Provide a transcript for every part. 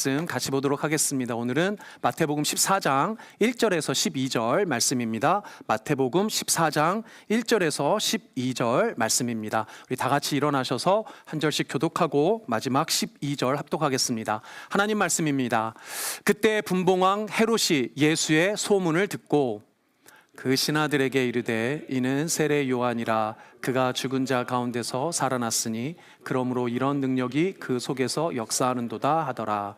말씀 같이 보도록 하겠습니다. 오늘은 마태복음 14장 1절에서 12절 말씀입니다. 마태복음 14장 1절에서 12절 말씀입니다. 우리 다 같이 일어나셔서 한 절씩 교독하고 마지막 12절 합독하겠습니다. 하나님 말씀입니다. 그때 분봉왕 헤롯이 예수의 소문을 듣고 그 신하들에게 이르되 이는 세례 요한이라 그가 죽은 자 가운데서 살아났으니 그러므로 이런 능력이 그 속에서 역사하는도다 하더라.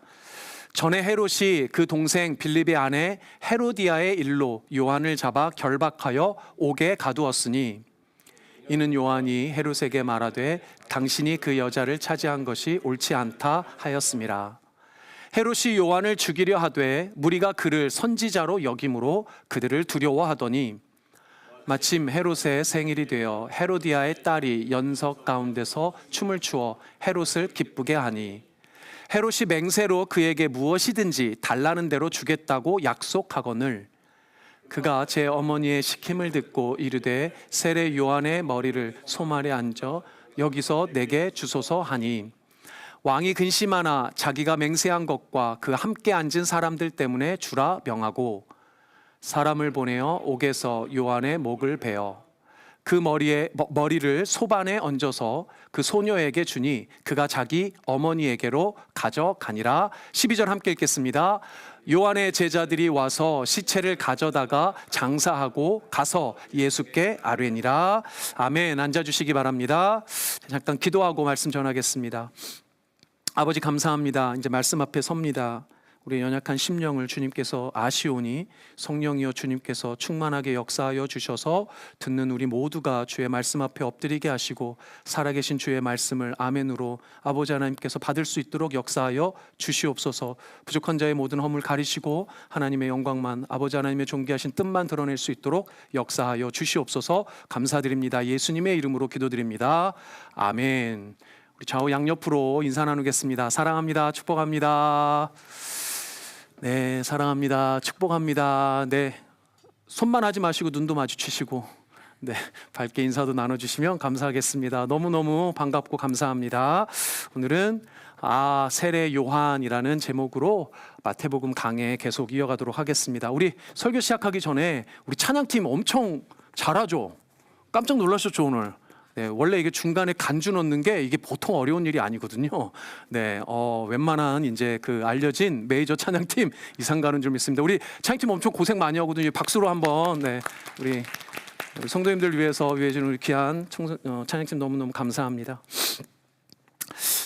전에 헤롯이 그 동생 빌립의 아내 헤로디아의 일로 요한을 잡아 결박하여 옥에 가두었으니 이는 요한이 헤롯에게 말하되 당신이 그 여자를 차지한 것이 옳지 않다 하였음이라. 헤롯이 요한을 죽이려 하되 무리가 그를 선지자로 여김으로 그들을 두려워하더니 마침 헤롯의 생일이 되어 헤로디아의 딸이 연석 가운데서 춤을 추어 헤롯을 기쁘게 하니 헤롯이 맹세로 그에게 무엇이든지 달라는 대로 주겠다고 약속하거늘 그가 제 어머니의 시킴을 듣고 이르되 세례 요한의 머리를 소말에 얹어 여기서 내게 주소서 하니 왕이 근심하나 자기가 맹세한 것과 그 함께 앉은 사람들 때문에 주라 명하고 사람을 보내어 옥에서 요한의 목을 베어 그 머리를 소반에 얹어서 그 소녀에게 주니 그가 자기 어머니에게로 가져가니라. 12절 함께 읽겠습니다. 요한의 제자들이 와서 시체를 가져다가 장사하고 가서 예수께 아뢰니라. 아멘. 앉아주시기 바랍니다. 잠깐 기도하고 말씀 전하겠습니다. 아버지 감사합니다. 이제 말씀 앞에 섭니다. 우리 연약한 심령을 주님께서 아시오니 성령이여 주님께서 충만하게 역사하여 주셔서 듣는 우리 모두가 주의 말씀 앞에 엎드리게 하시고 살아계신 주의 말씀을 아멘으로 아버지 하나님께서 받을 수 있도록 역사하여 주시옵소서. 부족한 자의 모든 허물 가리시고 하나님의 영광만 아버지 하나님의 존귀하신 뜻만 드러낼 수 있도록 역사하여 주시옵소서. 감사드립니다. 예수님의 이름으로 기도드립니다. 아멘. 좌우 양옆으로 인사 나누겠습니다. 사랑합니다. 축복합니다. 네, 사랑합니다. 축복합니다. 네, 손만 하지 마시고 눈도 마주치시고 네, 밝게 인사도 나눠주시면 감사하겠습니다. 너무너무 반갑고 감사합니다. 오늘은 세례 요한이라는 제목으로 마태복음 강해 계속 이어가도록 하겠습니다. 우리 설교 시작하기 전에 우리 찬양팀 엄청 잘하죠? 깜짝 놀라셨죠 오늘? 네, 원래 이게 중간에 간주 넣는 게 이게 보통 어려운 일이 아니거든요. 네, 웬만한 이제 그 알려진 메이저 찬양팀 이상 가는 줄 믿습니다. 우리 찬양팀 엄청 고생 많이 하거든요. 박수로 한번 네, 우리 성도님들 위해서 위해주는 우리 귀한 찬양팀 너무너무 감사합니다.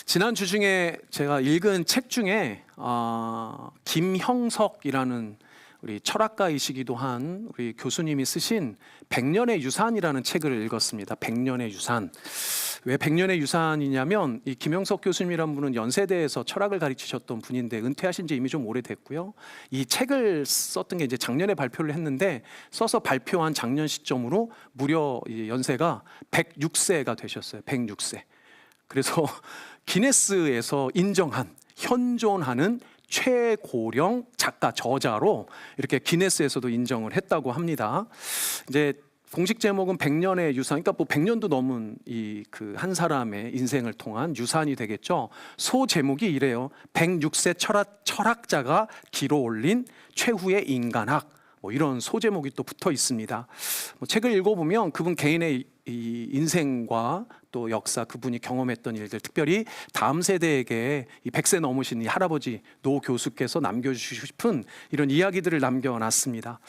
지난 주 중에 제가 읽은 책 중에 김형석이라는 우리 철학가이시기도 한 우리 교수님이 쓰신 100년의 유산이라는 책을 읽었습니다. 100년의 유산. 왜 100년의 유산이냐면 이 김영석 교수님이라는 분은 연세대에서 철학을 가르치셨던 분인데 은퇴하신 지 이미 좀 오래됐고요. 이 책을 썼던 게 이제 작년에 발표를 했는데 써서 발표한 작년 시점으로 무려 연세가 106세가 되셨어요. 106세. 그래서 기네스에서 인정한 현존하는 최고령 작가 저자로 이렇게 기네스에서도 인정을 했다고 합니다. 이제 공식 제목은 100년의 유산, 그러니까 뭐 100년도 넘은 이 그 한 사람의 인생을 통한 유산이 되겠죠. 소 제목이 이래요. 106세 철학자가 기로 올린 최후의 인간학. 뭐 이런 소제목이 또 붙어 있습니다. 책을 읽어보면 그분 개인의 이 인생과 또 역사, 그분이 경험했던 일들, 특별히 다음 세대에게 이 100세 넘으신 이 할아버지 노 교수께서 남겨주시고 싶은 이런 이야기들을 남겨놨습니다.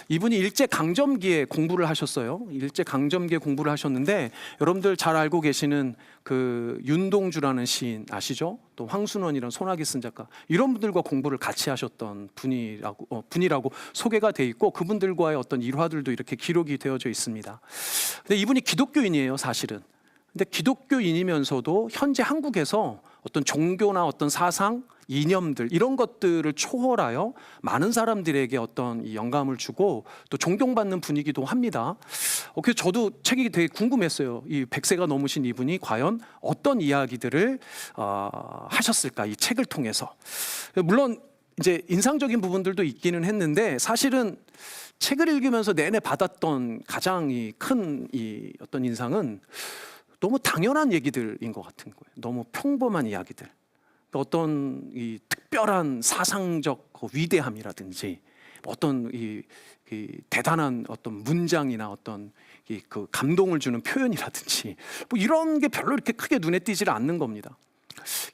이분이 일제강점기에 공부를 하셨어요. 일제강점기에 공부를 하셨는데 여러분들 잘 알고 계시는 그 윤동주라는 시인 아시죠? 또 황순원이라는 소나기 쓴 작가, 이런 분들과 공부를 같이 하셨던 분이라고 소개가 돼 있고 그분들과의 어떤 일화들도 이렇게 기록이 되어져 있습니다. 근데 이분이 기독교인이에요, 사실은. 근데 기독교인이면서도 현재 한국에서 어떤 종교나 어떤 사상, 이념들 이런 것들을 초월하여 많은 사람들에게 어떤 이 영감을 주고 또 존경받는 분이기도 합니다. 그래서 저도 책이 되게 궁금했어요. 이 100세가 넘으신 이분이 과연 어떤 이야기들을 하셨을까, 이 책을 통해서. 물론 이제 인상적인 부분들도 있기는 했는데 사실은 책을 읽으면서 내내 받았던 가장 큰 어떤 인상은 너무 당연한 얘기들인 것 같은 거예요. 너무 평범한 이야기들. 어떤 이 특별한 사상적 위대함이라든지 어떤 이 대단한 어떤 문장이나 어떤 그 감동을 주는 표현이라든지 뭐 이런 게 별로 이렇게 크게 눈에 띄지를 않는 겁니다.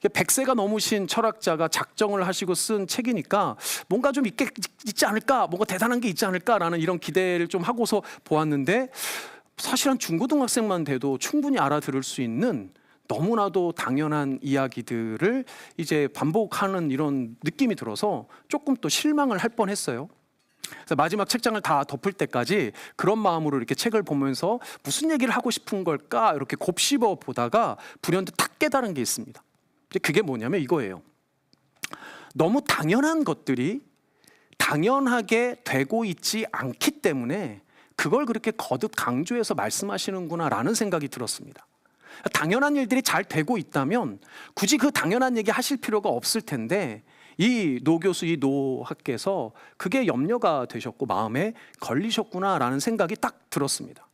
100세가 넘으신 철학자가 작정을 하시고 쓴 책이니까 뭔가 좀 있지 않을까, 뭔가 대단한 게 있지 않을까라는 이런 기대를 좀 하고서 보았는데, 사실 한 중고등학생만 돼도 충분히 알아들을 수 있는 너무나도 당연한 이야기들을 이제 반복하는 이런 느낌이 들어서 조금 또 실망을 할 뻔했어요. 그래서 마지막 책장을 다 덮을 때까지 그런 마음으로 이렇게 책을 보면서 무슨 얘기를 하고 싶은 걸까 이렇게 곱씹어 보다가 불현듯 딱 깨달은 게 있습니다. 그게 뭐냐면 이거예요. 너무 당연한 것들이 당연하게 되고 있지 않기 때문에 그걸 그렇게 거듭 강조해서 말씀하시는구나라는 생각이 들었습니다. 당연한 일들이 잘 되고 있다면 굳이 그 당연한 얘기 하실 필요가 없을 텐데, 이 노 교수, 이 노학께서 그게 염려가 되셨고 마음에 걸리셨구나라는 생각이 딱 들었습니다.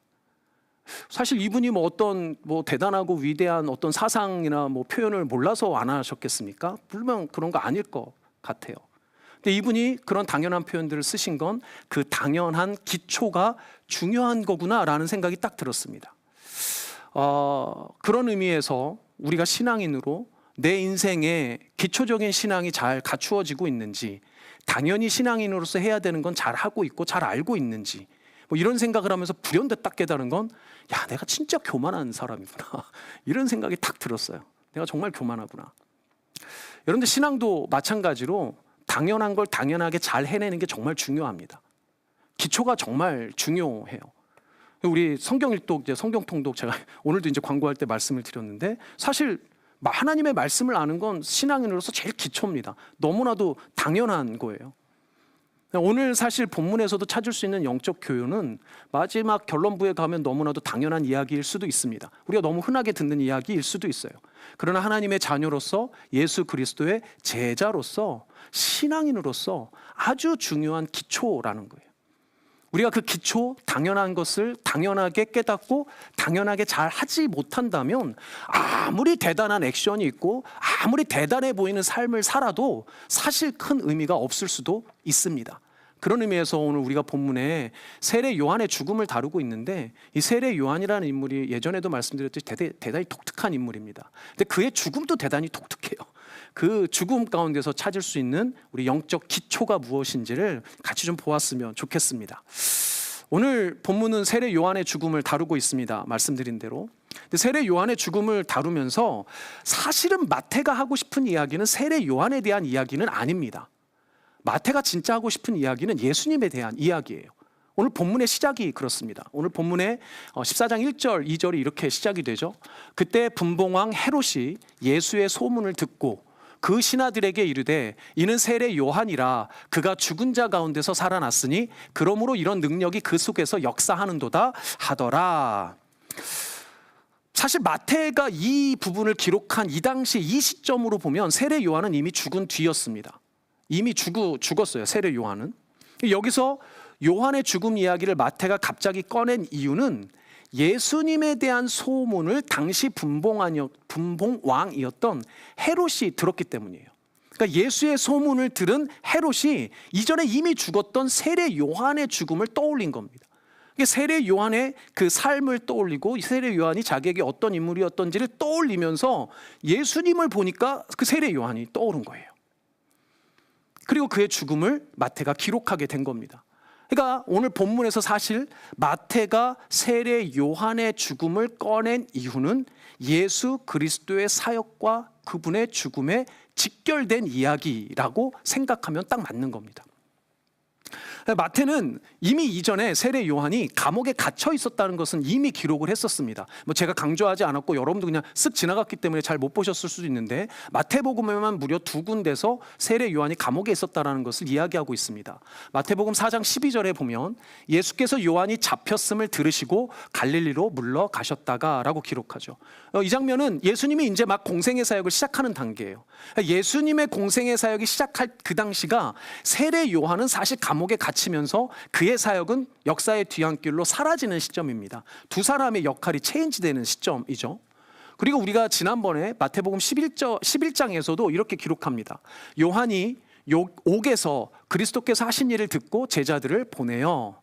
사실 이분이 뭐 어떤 대단하고 위대한 어떤 사상이나 표현을 몰라서 안 하셨겠습니까? 물론 그런 거 아닐 것 같아요. 근데 이분이 그런 당연한 표현들을 쓰신 건 그 당연한 기초가 중요한 거구나라는 생각이 딱 들었습니다. 그런 의미에서 우리가 신앙인으로 내 인생에 기초적인 신앙이 잘 갖추어지고 있는지, 당연히 신앙인으로서 해야 되는 건 잘 하고 있고 잘 알고 있는지, 이런 생각을 하면서 불현듯 딱 깨달은 건, 야, 내가 진짜 교만한 사람이구나 이런 생각이 탁 들었어요. 내가 정말 교만하구나. 여러분들 신앙도 마찬가지로 당연한 걸 당연하게 잘 해내는 게 정말 중요합니다. 기초가 정말 중요해요. 우리 성경 일독, 성경 통독, 제가 오늘도 이제 광고할 때 말씀을 드렸는데, 사실 하나님의 말씀을 아는 건 신앙인으로서 제일 기초입니다. 너무나도 당연한 거예요. 오늘 사실 본문에서도 찾을 수 있는 영적 교훈은 마지막 결론부에 가면 너무나도 당연한 이야기일 수도 있습니다. 우리가 너무 흔하게 듣는 이야기일 수도 있어요. 그러나 하나님의 자녀로서, 예수 그리스도의 제자로서, 신앙인으로서 아주 중요한 기초라는 거예요. 우리가 그 기초, 당연한 것을 당연하게 깨닫고 당연하게 잘 하지 못한다면 아무리 대단한 액션이 있고 아무리 대단해 보이는 삶을 살아도 사실 큰 의미가 없을 수도 있습니다. 그런 의미에서 오늘 우리가 본문에 세례 요한의 죽음을 다루고 있는데, 이 세례 요한이라는 인물이 예전에도 말씀드렸듯이 대단히 독특한 인물입니다. 근데 그의 죽음도 대단히 독특해요. 그 죽음 가운데서 찾을 수 있는 우리 영적 기초가 무엇인지를 같이 좀 보았으면 좋겠습니다. 오늘 본문은 세례 요한의 죽음을 다루고 있습니다. 말씀드린 대로. 근데 세례 요한의 죽음을 다루면서 사실은 마태가 하고 싶은 이야기는 세례 요한에 대한 이야기는 아닙니다. 마태가 진짜 하고 싶은 이야기는 예수님에 대한 이야기예요. 오늘 본문의 시작이 그렇습니다. 오늘 본문의 14장 1절, 2절이 이렇게 시작이 되죠. 그때 분봉왕 헤롯이 예수의 소문을 듣고 그 신하들에게 이르되, 이는 세례 요한이라 그가 죽은 자 가운데서 살아났으니 그러므로 이런 능력이 그 속에서 역사하는도다 하더라. 사실 마태가 이 부분을 기록한 이 당시 이 시점으로 보면 세례 요한은 이미 죽은 뒤였습니다. 이미 죽었어요, 세례 요한은. 여기서 요한의 죽음 이야기를 마태가 갑자기 꺼낸 이유는 예수님에 대한 소문을 당시 분봉왕이었던 헤롯이 들었기 때문이에요. 그러니까 예수의 소문을 들은 헤롯이 이전에 이미 죽었던 세례 요한의 죽음을 떠올린 겁니다. 세례 요한의 그 삶을 떠올리고 세례 요한이 자기에게 어떤 인물이었던지를 떠올리면서 예수님을 보니까 그 세례 요한이 떠오른 거예요. 그리고 그의 죽음을 마태가 기록하게 된 겁니다. 그러니까 오늘 본문에서 사실 마태가 세례 요한의 죽음을 꺼낸 이유는 예수 그리스도의 사역과 그분의 죽음에 직결된 이야기라고 생각하면 딱 맞는 겁니다. 마태는 이미 이전에 세례 요한이 감옥에 갇혀 있었다는 것은 이미 기록을 했었습니다. 제가 강조하지 않았고 여러분도 그냥 쓱 지나갔기 때문에 잘 못 보셨을 수도 있는데, 마태복음에만 무려 2군데서 세례 요한이 감옥에 있었다는 것을 이야기하고 있습니다. 마태복음 4장 12절에 보면 예수께서 요한이 잡혔음을 들으시고 갈릴리로 물러가셨다가 라고 기록하죠. 이 장면은 예수님이 이제 막 공생의 사역을 시작하는 단계예요. 예수님의 공생의 사역이 시작할 그 당시가 세례 요한은 사실 감옥에 갇히면서 그의 사역은 역사의 뒤안길로 사라지는 시점입니다. 두 사람의 역할이 체인지되는 시점이죠. 그리고 우리가 지난번에 마태복음 11장에서도 이렇게 기록합니다. 요한이 옥에서 그리스도께서 하신 일을 듣고 제자들을 보내요.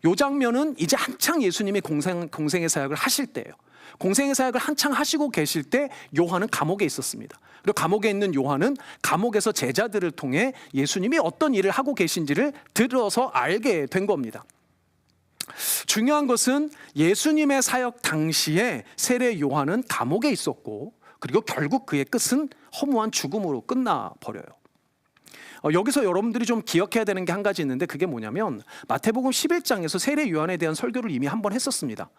이 장면은 이제 한창 예수님이 공생의 사역을 하실 때예요. 공생의 사역을 한창 하시고 계실 때 요한은 감옥에 있었습니다. 그리고 감옥에 있는 요한은 감옥에서 제자들을 통해 예수님이 어떤 일을 하고 계신지를 들어서 알게 된 겁니다. 중요한 것은 예수님의 사역 당시에 세례 요한은 감옥에 있었고, 그리고 결국 그의 끝은 허무한 죽음으로 끝나버려요. 여기서 여러분들이 좀 기억해야 되는 게 한 가지 있는데, 그게 뭐냐면 마태복음 11장에서 세례 요한에 대한 설교를 이미 한번 했었습니다.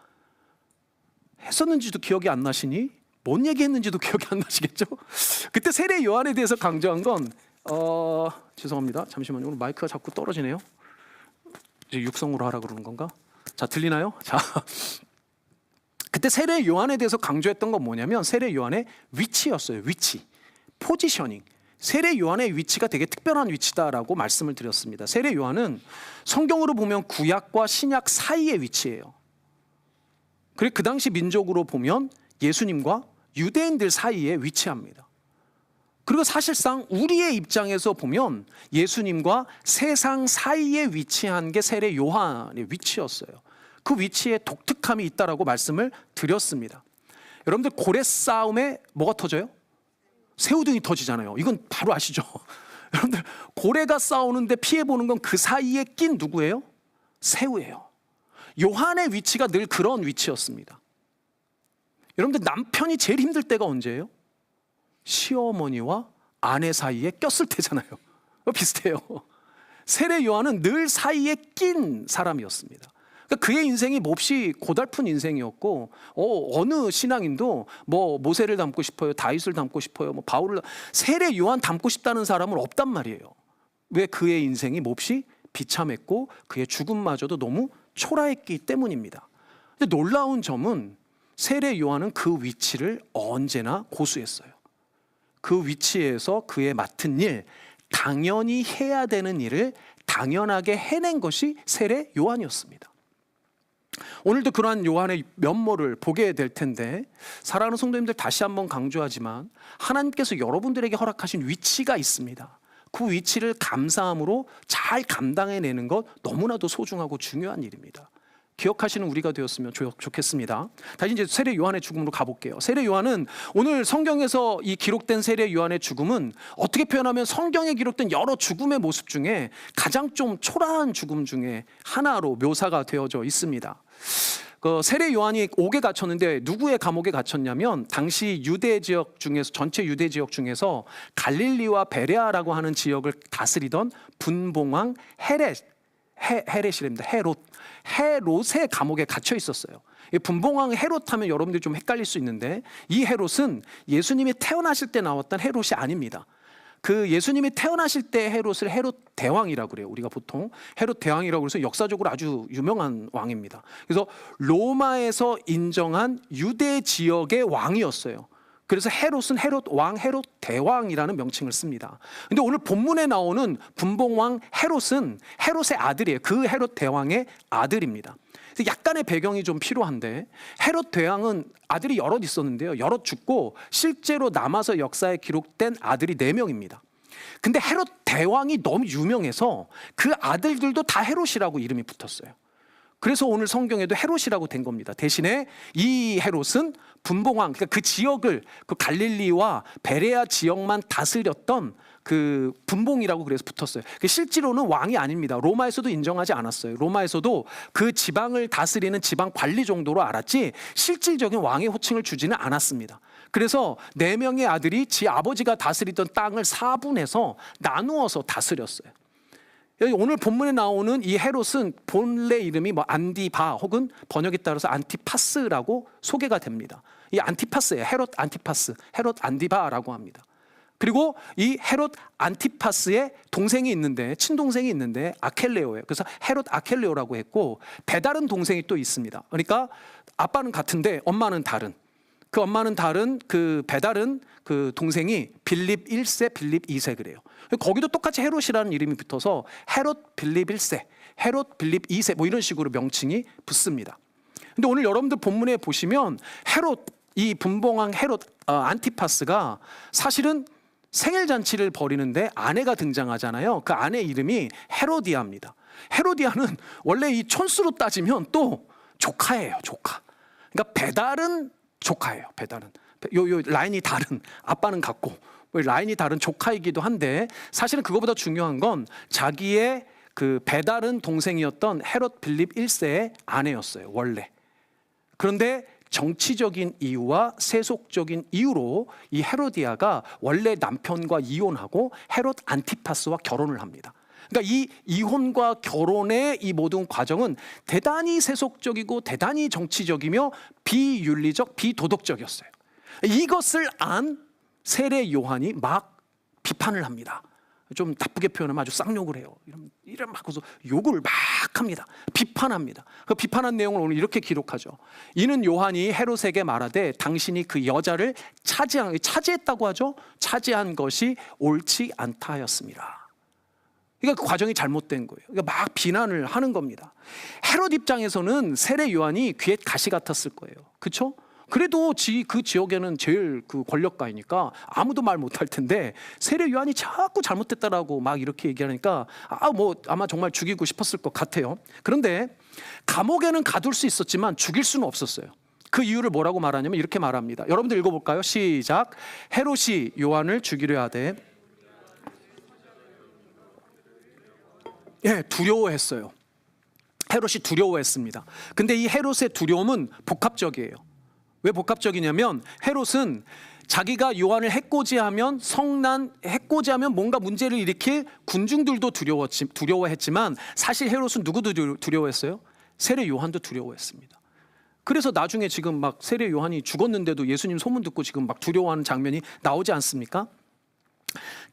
했었는지도 기억이 안 나시니? 뭔 얘기했는지도 기억이 안 나시겠죠? 그때 세례 요한에 대해서 강조한 건 죄송합니다. 잠시만요. 오늘 마이크가 자꾸 떨어지네요. 이제 육성으로 하라 그러는 건가? 자, 들리나요? 자, 그때 세례 요한에 대해서 강조했던 건 뭐냐면 세례 요한의 위치였어요. 위치, 포지셔닝. 세례 요한의 위치가 되게 특별한 위치다라고 말씀을 드렸습니다. 세례 요한은 성경으로 보면 구약과 신약 사이의 위치예요. 그리고 그 당시 민족으로 보면 예수님과 유대인들 사이에 위치합니다. 그리고 사실상 우리의 입장에서 보면 예수님과 세상 사이에 위치한 게 세례 요한의 위치였어요. 그 위치에 독특함이 있다라고 말씀을 드렸습니다. 여러분들 고래 싸움에 뭐가 터져요? 새우등이 터지잖아요. 이건 바로 아시죠? 여러분들 고래가 싸우는데 피해보는 건 그 사이에 낀 누구예요? 새우예요. 요한의 위치가 늘 그런 위치였습니다. 여러분들 남편이 제일 힘들 때가 언제예요? 시어머니와 아내 사이에 꼈을 때잖아요. 비슷해요. 세례 요한은 늘 사이에 낀 사람이었습니다. 그러니까 그의 인생이 몹시 고달픈 인생이었고, 어느 신앙인도 뭐 모세를 닮고 싶어요, 다윗을 닮고 싶어요, 뭐 바울을, 세례 요한 닮고 싶다는 사람은 없단 말이에요. 왜? 그의 인생이 몹시 비참했고 그의 죽음마저도 너무 초라했기 때문입니다. 근데 놀라운 점은 세례 요한은 그 위치를 언제나 고수했어요. 그 위치에서 그의 맡은 일, 당연히 해야 되는 일을 당연하게 해낸 것이 세례 요한이었습니다. 오늘도 그러한 요한의 면모를 보게 될 텐데, 사랑하는 성도님들, 다시 한번 강조하지만 하나님께서 여러분들에게 허락하신 위치가 있습니다. 그 위치를 감사함으로 잘 감당해내는 것 너무나도 소중하고 중요한 일입니다. 기억하시는 우리가 되었으면 좋겠습니다. 다시 이제 세례 요한의 죽음으로 가볼게요. 세례 요한은 오늘 성경에서 이 기록된 세례 요한의 죽음은 어떻게 표현하면 성경에 기록된 여러 죽음의 모습 중에 가장 좀 초라한 죽음 중에 하나로 묘사가 되어져 있습니다. 그 세례 요한이 옥에 갇혔는데 누구의 감옥에 갇혔냐면 당시 유대 지역 중에서, 전체 유대 지역 중에서 갈릴리와 베레아라고 하는 지역을 다스리던 분봉왕 헤롯이랍니다. 헤롯의 감옥에 갇혀 있었어요. 분봉왕 헤롯 하면 여러분들이 좀 헷갈릴 수 있는데, 이 헤롯은 예수님이 태어나실 때 나왔던 헤롯이 아닙니다. 그 예수님이 태어나실 때 헤롯을 헤롯 대왕이라고 그래요. 우리가 보통 헤롯 대왕이라고 해서 역사적으로 아주 유명한 왕입니다. 그래서 로마에서 인정한 유대 지역의 왕이었어요. 그래서 헤롯은 헤롯 왕, 헤롯 대왕이라는 명칭을 씁니다. 근데 오늘 본문에 나오는 분봉왕 헤롯은 헤롯의 아들이에요. 그 헤롯 대왕의 아들입니다. 약간의 배경이 좀 필요한데, 헤롯 대왕은 아들이 여럿 있었는데요, 여럿 죽고 실제로 남아서 역사에 기록된 아들이 4명입니다. 근데 헤롯 대왕이 너무 유명해서 그 아들들도 다 헤롯이라고 이름이 붙었어요. 그래서 오늘 성경에도 헤롯이라고 된 겁니다. 대신에 이 헤롯은 분봉왕, 그러니까 그 지역을, 그 갈릴리와 베레아 지역만 다스렸던 그 분봉이라고 그래서 붙었어요. 실제로는 왕이 아닙니다. 로마에서도 인정하지 않았어요. 로마에서도 그 지방을 다스리는 지방 관리 정도로 알았지 실질적인 왕의 호칭을 주지는 않았습니다. 그래서 4명의 아들이 지 아버지가 다스리던 땅을 4분해서 나누어서 다스렸어요. 오늘 본문에 나오는 이 헤롯은 본래 이름이 뭐 안디바 혹은 번역에 따라서 안티파스라고 소개가 됩니다. 이 안티파스예요. 헤롯 안티파스, 헤롯 안디바라고 합니다. 그리고 이 헤롯 안티파스의 동생이 있는데, 친동생이 있는데 아켈레오예요. 그래서 헤롯 아켈레오라고 했고, 배다른 동생이 또 있습니다. 그러니까 아빠는 같은데 엄마는 다른, 그 엄마는 다른 그 배다른 그 동생이 빌립 1세, 빌립 2세 그래요. 거기도 똑같이 헤롯이라는 이름이 붙어서 헤롯 빌립 1세, 헤롯 빌립 2세 뭐 이런 식으로 명칭이 붙습니다. 근데 오늘 여러분들 본문에 보시면 헤롯 이 분봉왕 헤롯 안티파스가 사실은 생일 잔치를 벌이는데 아내가 등장하잖아요. 그 아내 이름이 헤로디아입니다. 헤로디아는 원래 이 촌수로 따지면 또 조카예요, 조카. 그러니까 배달은 조카예요, 배달은. 요 라인이 다른, 아빠는 같고 라인이 다른 조카이기도 한데, 사실은 그거보다 중요한 건 자기의 그 배달은 동생이었던 헤롯 빌립 1세의 아내였어요, 원래. 그런데 정치적인 이유와 세속적인 이유로 이 헤로디아가 원래 남편과 이혼하고 헤롯 안티파스와 결혼을 합니다. 그러니까 이 이혼과 결혼의 이 모든 과정은 대단히 세속적이고 대단히 정치적이며 비윤리적, 비도덕적이었어요. 이것을 안 세례 요한이 막 비판을 합니다. 좀 나쁘게 표현하면 아주 쌍욕을 해요. 이런 하고서 욕을 막 합니다. 비판합니다. 그 비판한 내용을 오늘 이렇게 기록하죠. 이는 요한이 헤롯에게 말하되 당신이 그 여자를 차지했다고 하죠. 차지한 것이 옳지 않다 하였습니다. 그러니까 그 과정이 잘못된 거예요. 그러니까 막 비난을 하는 겁니다. 헤롯 입장에서는 세례 요한이 귀에 가시 같았을 거예요. 그렇죠? 그래도 그 지역에는 제일 그 권력가이니까 아무도 말 못할 텐데, 세례 요한이 자꾸 잘못됐다라고 막 이렇게 얘기하니까 아마 정말 죽이고 싶었을 것 같아요. 그런데 감옥에는 가둘 수 있었지만 죽일 수는 없었어요. 그 이유를 뭐라고 말하냐면 이렇게 말합니다. 여러분들 읽어볼까요? 시작. 헤롯이 요한을 죽이려 하되, 예, 두려워했어요. 헤롯이 두려워했습니다. 근데 이 헤롯의 두려움은 복합적이에요. 왜 복합적이냐면 헤롯은 자기가 요한을 해코지하면 해코지하면 뭔가 문제를 일으킬 군중들도 두려워했지만 사실 헤롯은 누구도 두려워했어요? 세례 요한도 두려워했습니다. 그래서 나중에 지금 막 세례 요한이 죽었는데도 예수님 소문 듣고 지금 막 두려워하는 장면이 나오지 않습니까?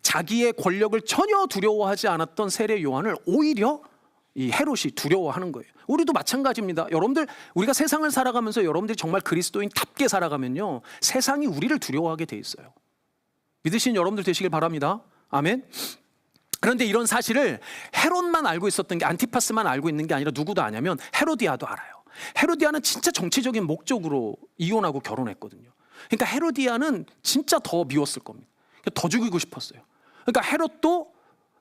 자기의 권력을 전혀 두려워하지 않았던 세례 요한을 오히려 이 헤롯이 두려워하는 거예요. 우리도 마찬가지입니다. 여러분들, 우리가 세상을 살아가면서 여러분들이 정말 그리스도인답게 살아가면요, 세상이 우리를 두려워하게 돼 있어요. 믿으신 여러분들 되시길 바랍니다. 아멘. 그런데 이런 사실을 헤롯만 알고 있었던 게, 안티파스만 알고 있는 게 아니라 누구도 아냐면 헤로디아도 알아요. 헤로디아는 진짜 정치적인 목적으로 이혼하고 결혼했거든요. 그러니까 헤로디아는 진짜 더 미웠을 겁니다. 더 죽이고 싶었어요. 그러니까 헤롯도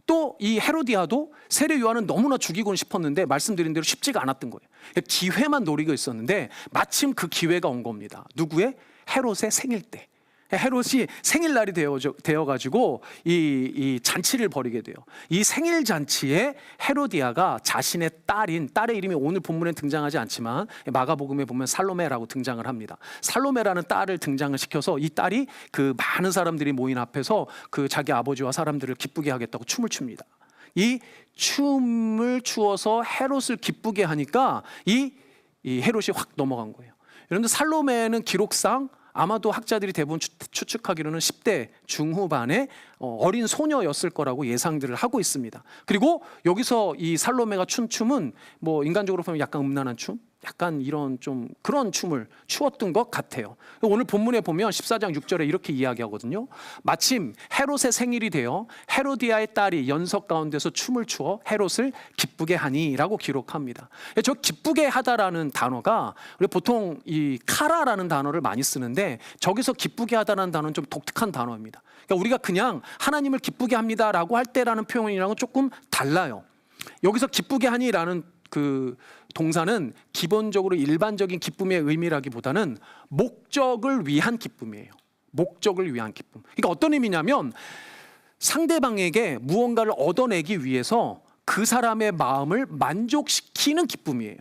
또 이 헤로디아도 세례 요한은 너무나 죽이고 싶었는데 말씀드린 대로 쉽지가 않았던 거예요. 기회만 노리고 있었는데 마침 그 기회가 온 겁니다. 누구의? 헤롯의 생일 때. 헤롯이 생일날이 되어가지고 이 잔치를 벌이게 돼요. 이 생일 잔치에 헤로디아가 자신의 딸의 이름이 오늘 본문에 등장하지 않지만 마가복음에 보면 살로메라고 등장을 합니다. 살로메라는 딸을 등장을 시켜서 이 딸이 그 많은 사람들이 모인 앞에서 그 자기 아버지와 사람들을 기쁘게 하겠다고 춤을 춥니다. 이 춤을 추어서 헤롯을 기쁘게 하니까 이 헤롯이 확 넘어간 거예요. 여러분들, 살로메는 기록상 아마도 학자들이 대부분 추측하기로는 10대 중후반의 어린 소녀였을 거라고 예상들을 하고 있습니다. 그리고 여기서 이 살로메가 춘 춤은 뭐 인간적으로 보면 약간 음란한 춤? 약간 이런 좀 그런 춤을 추었던 것 같아요. 오늘 본문에 보면 14장 6절에 이렇게 이야기하거든요. 마침 헤롯의 생일이 되어 헤로디아의 딸이 연석 가운데서 춤을 추어 헤롯을 기쁘게 하니라고 기록합니다. 저 기쁘게 하다라는 단어가 우리 보통 이 카라라는 단어를 많이 쓰는데, 저기서 기쁘게 하다라는 단어는 좀 독특한 단어입니다. 그러니까 우리가 그냥 하나님을 기쁘게 합니다라고 할 때라는 표현이랑은 조금 달라요. 여기서 기쁘게 하니라는 그 동사는 기본적으로 일반적인 기쁨의 의미라기보다는 목적을 위한 기쁨이에요. 목적을 위한 기쁨. 그러니까 어떤 의미냐면 상대방에게 무언가를 얻어내기 위해서 그 사람의 마음을 만족시키는 기쁨이에요.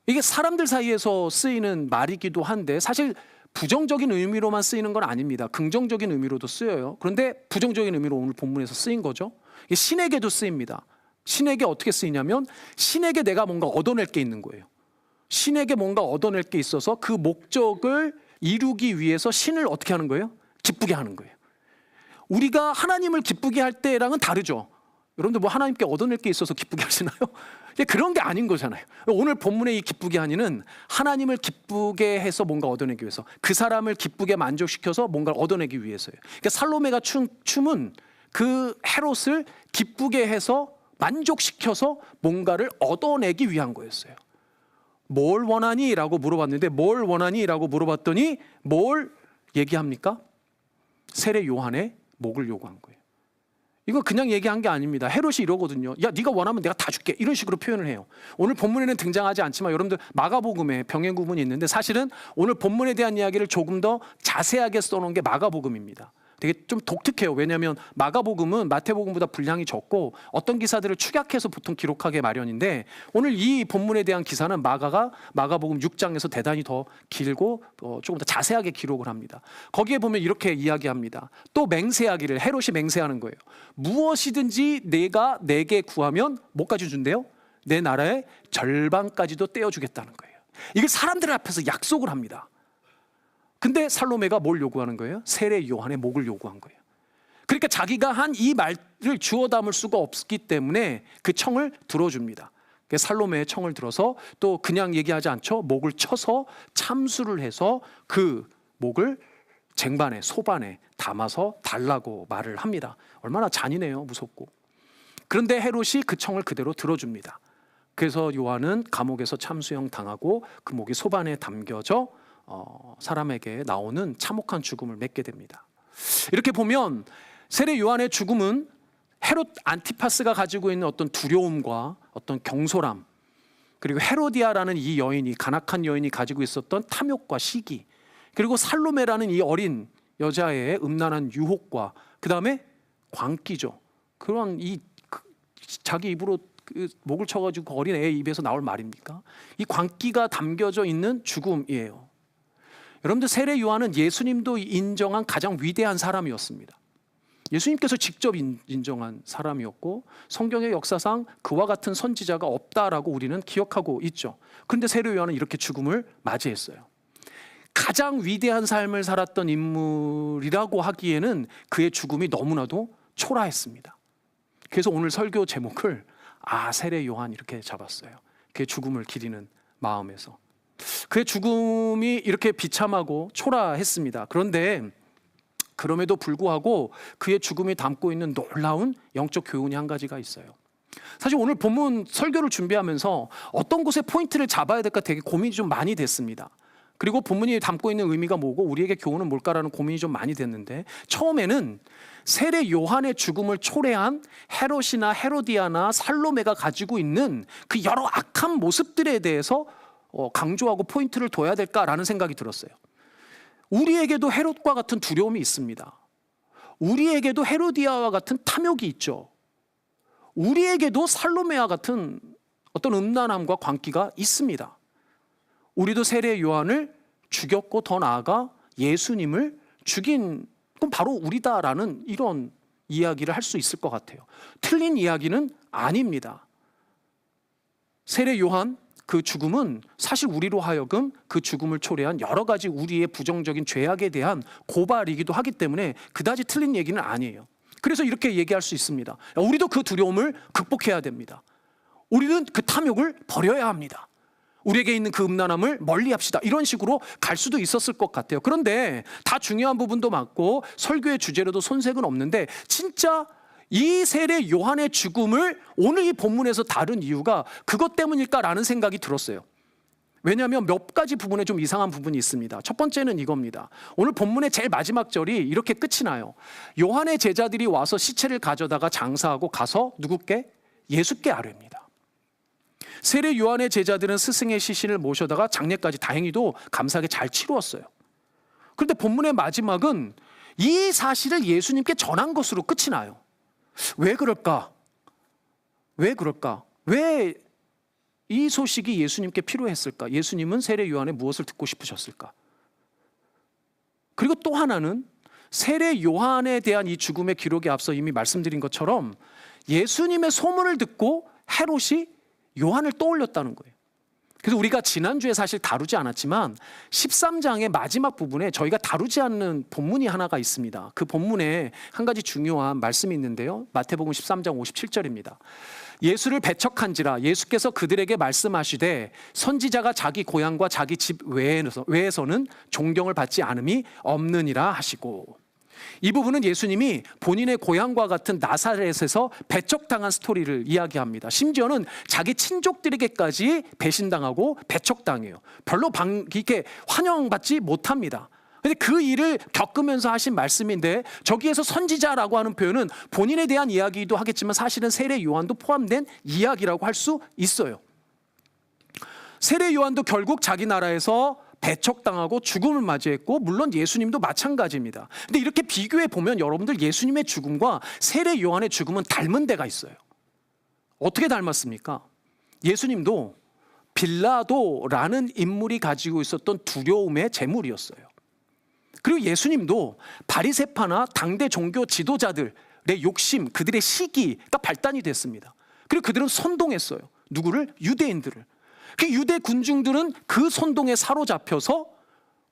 이게 사람들 사이에서 쓰이는 말이기도 한데 사실 부정적인 의미로만 쓰이는 건 아닙니다. 긍정적인 의미로도 쓰여요. 그런데 부정적인 의미로 오늘 본문에서 쓰인 거죠. 이게 신에게도 쓰입니다. 신에게 어떻게 쓰이냐면 신에게 내가 뭔가 얻어낼 게 있는 거예요. 신에게 뭔가 얻어낼 게 있어서 그 목적을 이루기 위해서 신을 어떻게 하는 거예요? 기쁘게 하는 거예요. 우리가 하나님을 기쁘게 할 때랑은 다르죠. 여러분들 뭐 하나님께 얻어낼 게 있어서 기쁘게 하시나요? 그런 게 아닌 거잖아요. 오늘 본문의 이 기쁘게 하니는 하나님을 기쁘게 해서 뭔가 얻어내기 위해서, 그 사람을 기쁘게 만족시켜서 뭔가를 얻어내기 위해서예요. 그러니까 살로메가 춤은 그 헤롯을 기쁘게 해서 만족시켜서 뭔가를 얻어내기 위한 거였어요. 뭘 원하니? 라고 물어봤는데 뭘 원하니? 라고 물어봤더니 뭘 얘기합니까? 세례 요한의 목을 요구한 거예요. 이거 그냥 얘기한 게 아닙니다. 헤롯이 이러거든요. 야, 네가 원하면 내가 다 줄게. 이런 식으로 표현을 해요. 오늘 본문에는 등장하지 않지만 여러분들 마가복음에 병행 구문이 있는데 사실은 오늘 본문에 대한 이야기를 조금 더 자세하게 써놓은 게 마가복음입니다. 되게 좀 독특해요. 왜냐하면 마가복음은 마태복음보다 분량이 적고 어떤 기사들을 축약해서 보통 기록하게 마련인데 오늘 이 본문에 대한 기사는 마가복음 6장에서 대단히 더 길고 조금 더 자세하게 기록을 합니다. 거기에 보면 이렇게 이야기합니다. 또 맹세하기를, 헤롯이 맹세하는 거예요. 무엇이든지 내가 내게 구하면 뭐까지 준대요? 내 나라의 절반까지도 떼어주겠다는 거예요. 이걸 사람들 앞에서 약속을 합니다. 근데 살로메가 뭘 요구하는 거예요? 세례 요한의 목을 요구한 거예요. 그러니까 자기가 한 이 말을 주워 담을 수가 없기 때문에 그 청을 들어줍니다. 살로메의 청을 들어서 또 그냥 얘기하지 않죠. 목을 쳐서 참수를 해서 그 목을 쟁반에 소반에 담아서 달라고 말을 합니다. 얼마나 잔인해요. 무섭고. 그런데 헤롯이 그 청을 그대로 들어줍니다. 그래서 요한은 감옥에서 참수형 당하고 그 목이 소반에 담겨져 사람에게 나오는 참혹한 죽음을 맺게 됩니다. 이렇게 보면 세례 요한의 죽음은 헤롯 안티파스가 가지고 있는 어떤 두려움과 어떤 경솔함, 그리고 헤로디아라는 이 여인이, 간악한 여인이 가지고 있었던 탐욕과 시기, 그리고 살로메라는 이 어린 여자의 음란한 유혹과 그 다음에 광기죠. 그런 자기 입으로 목을 쳐가지고 그 어린 애의 입에서 나올 말입니까? 이 광기가 담겨져 있는 죽음이에요. 여러분들 세례 요한은 예수님도 인정한 가장 위대한 사람이었습니다. 예수님께서 직접 인정한 사람이었고 성경의 역사상 그와 같은 선지자가 없다라고 우리는 기억하고 있죠. 그런데 세례 요한은 이렇게 죽음을 맞이했어요. 가장 위대한 삶을 살았던 인물이라고 하기에는 그의 죽음이 너무나도 초라했습니다. 그래서 오늘 설교 제목을 세례 요한 이렇게 잡았어요. 그의 죽음을 기리는 마음에서. 그의 죽음이 이렇게 비참하고 초라했습니다. 그런데 그럼에도 불구하고 그의 죽음이 담고 있는 놀라운 영적 교훈이 한 가지가 있어요. 사실 오늘 본문 설교를 준비하면서 어떤 곳에 포인트를 잡아야 될까 되게 고민이 좀 많이 됐습니다. 그리고 본문이 담고 있는 의미가 뭐고 우리에게 교훈은 뭘까라는 고민이 좀 많이 됐는데 처음에는 세례 요한의 죽음을 초래한 헤롯이나 헤로디아나 살로메가 가지고 있는 그 여러 악한 모습들에 대해서 강조하고 포인트를 둬야 될까라는 생각이 들었어요. 우리에게도 헤롯과 같은 두려움이 있습니다. 우리에게도 헤로디아와 같은 탐욕이 있죠. 우리에게도 살로메와 같은 어떤 음란함과 광기가 있습니다. 우리도 세례 요한을 죽였고 더 나아가 예수님을 죽인 건 바로 우리다라는 이런 이야기를 할 수 있을 것 같아요. 틀린 이야기는 아닙니다. 세례 요한 그 죽음은 사실 우리로 하여금 그 죽음을 초래한 여러 가지 우리의 부정적인 죄악에 대한 고발이기도 하기 때문에 그다지 틀린 얘기는 아니에요. 그래서 이렇게 얘기할 수 있습니다. 우리도 그 두려움을 극복해야 됩니다. 우리는 그 탐욕을 버려야 합니다. 우리에게 있는 그 음란함을 멀리합시다. 이런 식으로 갈 수도 있었을 것 같아요. 그런데 다 중요한 부분도 맞고 설교의 주제로도 손색은 없는데 진짜 이 세례 요한의 죽음을 오늘 이 본문에서 다룬 이유가 그것 때문일까라는 생각이 들었어요. 왜냐하면 몇 가지 부분에 좀 이상한 부분이 있습니다. 첫 번째는 이겁니다. 오늘 본문의 제일 마지막 절이 이렇게 끝이 나요. 요한의 제자들이 와서 시체를 가져다가 장사하고 가서 누구께? 예수께 아뢰입니다. 세례 요한의 제자들은 스승의 시신을 모셔다가 장례까지 다행히도 감사하게 잘 치루었어요. 그런데 본문의 마지막은 이 사실을 예수님께 전한 것으로 끝이 나요. 왜 그럴까? 왜 그럴까? 왜 이 소식이 예수님께 필요했을까? 예수님은 세례 요한의 무엇을 듣고 싶으셨을까? 그리고 또 하나는 세례 요한에 대한 이 죽음의 기록에 앞서 이미 말씀드린 것처럼 예수님의 소문을 듣고 헤롯이 요한을 떠올렸다는 거예요. 그래서 우리가 지난주에 사실 다루지 않았지만 13장의 마지막 부분에 저희가 다루지 않는 본문이 하나가 있습니다. 그 본문에 한 가지 중요한 말씀이 있는데요. 마태복음 13장 57절입니다. 예수를 배척한지라 예수께서 그들에게 말씀하시되 선지자가 자기 고향과 자기 집 외에서는 존경을 받지 않음이 없느니라 하시고. 이 부분은 예수님이 본인의 고향과 같은 나사렛에서 배척당한 스토리를 이야기합니다. 심지어는 자기 친족들에게까지 배신당하고 배척당해요. 별로 이렇게 환영받지 못합니다. 근데 그 일을 겪으면서 하신 말씀인데, 저기에서 선지자라고 하는 표현은 본인에 대한 이야기도 하겠지만 사실은 세례 요한도 포함된 이야기라고 할 수 있어요. 세례 요한도 결국 자기 나라에서 배척당하고 죽음을 맞이했고, 물론 예수님도 마찬가지입니다. 근데 이렇게 비교해 보면 여러분들, 예수님의 죽음과 세례 요한의 죽음은 닮은 데가 있어요. 어떻게 닮았습니까? 예수님도 빌라도라는 인물이 가지고 있었던 두려움의 제물이었어요. 그리고 예수님도 바리새파나 당대 종교 지도자들의 욕심, 그들의 시기가 발단이 됐습니다. 그리고 그들은 선동했어요. 누구를? 유대인들을. 그 유대 군중들은 그 선동에 사로잡혀서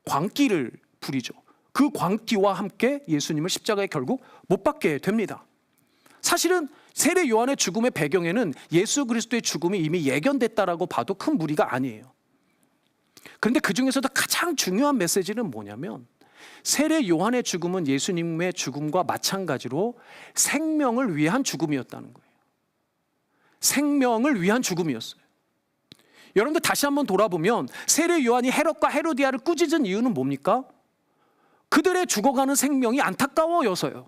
광기를 부리죠. 그 광기와 함께 예수님을 십자가에 결국 못 박게 됩니다. 사실은 세례 요한의 죽음의 배경에는 예수 그리스도의 죽음이 이미 예견됐다라고 봐도 큰 무리가 아니에요. 그런데 그 중에서도 가장 중요한 메시지는 뭐냐면, 세례 요한의 죽음은 예수님의 죽음과 마찬가지로 생명을 위한 죽음이었다는 거예요. 생명을 위한 죽음이었어요. 여러분들 다시 한번 돌아보면 세례 요한이 헤롯과 헤로디아를 꾸짖은 이유는 뭡니까? 그들의 죽어가는 생명이 안타까워여서요.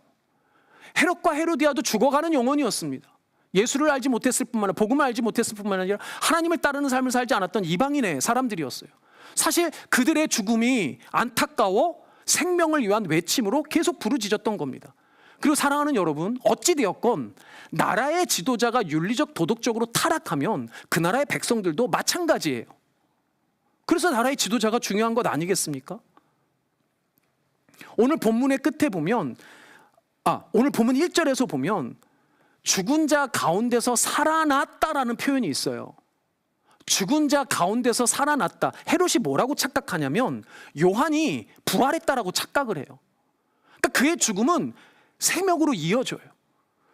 헤롯과 헤로디아도 죽어가는 영혼이었습니다. 예수를 알지 못했을 뿐만 아니라, 복음을 알지 못했을 뿐만 아니라 하나님을 따르는 삶을 살지 않았던 이방인의 사람들이었어요. 사실 그들의 죽음이 안타까워 생명을 위한 외침으로 계속 부르짖었던 겁니다. 그리고 사랑하는 여러분, 어찌되었건 나라의 지도자가 윤리적 도덕적으로 타락하면 그 나라의 백성들도 마찬가지예요. 그래서 나라의 지도자가 중요한 것 아니겠습니까? 오늘 본문의 끝에 보면, 오늘 본문 1절에서 보면 죽은 자 가운데서 살아났다라는 표현이 있어요. 죽은 자 가운데서 살아났다. 헤롯이 뭐라고 착각하냐면 요한이 부활했다라고 착각을 해요. 그러니까 그의 죽음은 생명으로 이어져요.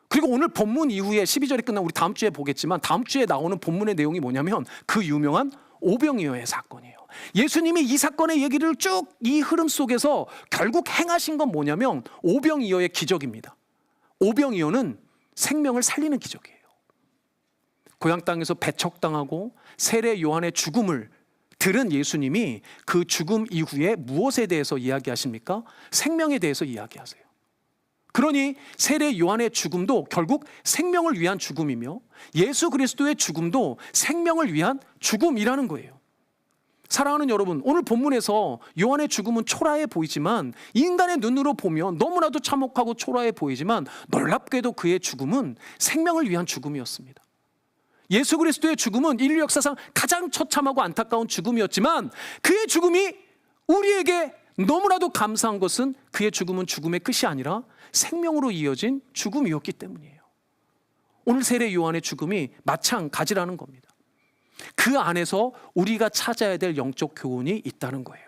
그리고 오늘 본문 이후에 12절이 끝나면 우리 다음 주에 보겠지만, 다음 주에 나오는 본문의 내용이 뭐냐면 그 유명한 오병이어의 사건이에요. 예수님이 이 사건의 얘기를 쭉 이 흐름 속에서 결국 행하신 건 뭐냐면 오병이어의 기적입니다. 오병이어는 생명을 살리는 기적이에요. 고향 땅에서 배척당하고 세례 요한의 죽음을 들은 예수님이 그 죽음 이후에 무엇에 대해서 이야기하십니까? 생명에 대해서 이야기하세요. 그러니 세례 요한의 죽음도 결국 생명을 위한 죽음이며 예수 그리스도의 죽음도 생명을 위한 죽음이라는 거예요. 사랑하는 여러분, 오늘 본문에서 요한의 죽음은 초라해 보이지만, 인간의 눈으로 보면 너무나도 참혹하고 초라해 보이지만, 놀랍게도 그의 죽음은 생명을 위한 죽음이었습니다. 예수 그리스도의 죽음은 인류 역사상 가장 처참하고 안타까운 죽음이었지만, 그의 죽음이 우리에게 너무나도 감사한 것은 그의 죽음은 죽음의 끝이 아니라 생명으로 이어진 죽음이었기 때문이에요. 오늘 세례 요한의 죽음이 마찬가지라는 겁니다. 그 안에서 우리가 찾아야 될 영적 교훈이 있다는 거예요.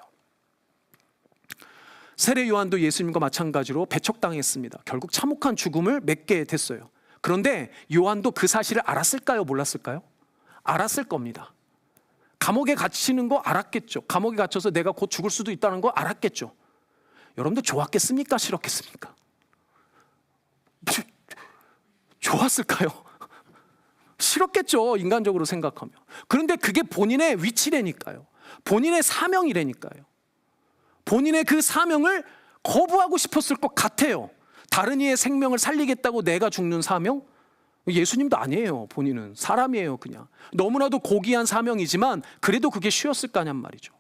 세례 요한도 예수님과 마찬가지로 배척당했습니다. 결국 참혹한 죽음을 맺게 됐어요. 그런데 요한도 그 사실을 알았을까요? 몰랐을까요? 알았을 겁니다. 감옥에 갇히는 거 알았겠죠. 감옥에 갇혀서 내가 곧 죽을 수도 있다는 거 알았겠죠. 여러분들 좋았겠습니까? 싫었겠습니까? 좋았을까요? 싫었겠죠, 인간적으로 생각하면. 그런데 그게 본인의 위치라니까요. 본인의 사명이라니까요. 본인의 그 사명을 거부하고 싶었을 것 같아요. 다른 이의 생명을 살리겠다고 내가 죽는 사명? 예수님도 아니에요. 본인은 사람이에요. 그냥 너무나도 고귀한 사명이지만 그래도 그게 쉬웠을까냔 말이죠.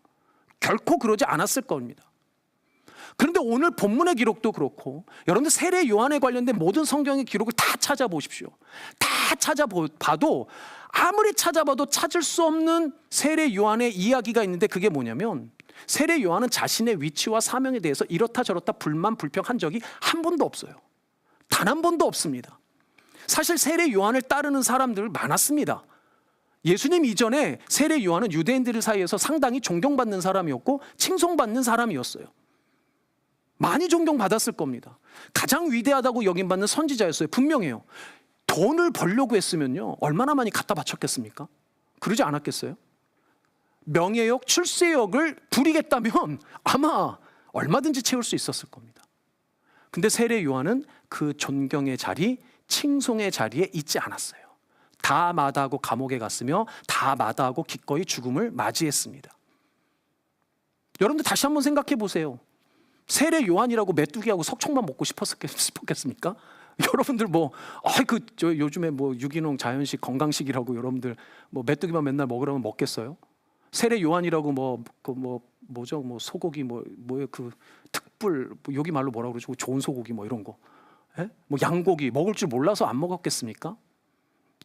결코 그러지 않았을 겁니다. 그런데 오늘 본문의 기록도 그렇고, 여러분들 세례 요한에 관련된 모든 성경의 기록을 다 찾아보십시오. 다 찾아봐도 아무리 찾아봐도 찾을 수 없는 세례 요한의 이야기가 있는데, 그게 뭐냐면 세례 요한은 자신의 위치와 사명에 대해서 이렇다 저렇다 불만 불평한 적이 한 번도 없어요. 단 한 번도 없습니다. 사실 세례 요한을 따르는 사람들 많았습니다. 예수님 이전에 세례 요한은 유대인들 사이에서 상당히 존경받는 사람이었고 칭송받는 사람이었어요. 많이 존경받았을 겁니다. 가장 위대하다고 여김받는 선지자였어요. 분명해요. 돈을 벌려고 했으면요, 얼마나 많이 갖다 바쳤겠습니까? 그러지 않았겠어요? 명예욕, 출세욕을 부리겠다면 아마 얼마든지 채울 수 있었을 겁니다. 근데 세례 요한은 그 존경의 자리, 칭송의 자리에 있지 않았어요. 다 마다하고 감옥에 갔으며 다 마다하고 기꺼이 죽음을 맞이했습니다. 여러분들 다시 한번 생각해 보세요. 세례 요한이라고 메뚜기하고 석청만 먹고 싶었겠습니까? 여러분들 요즘에 유기농 자연식 건강식이라고 여러분들 메뚜기만 맨날 먹으라면 먹겠어요? 세례 요한이라고 소고기 특불 여기 말로 뭐라고 그러죠? 좋은 소고기 이런 거, 양고기 먹을 줄 몰라서 안 먹었겠습니까?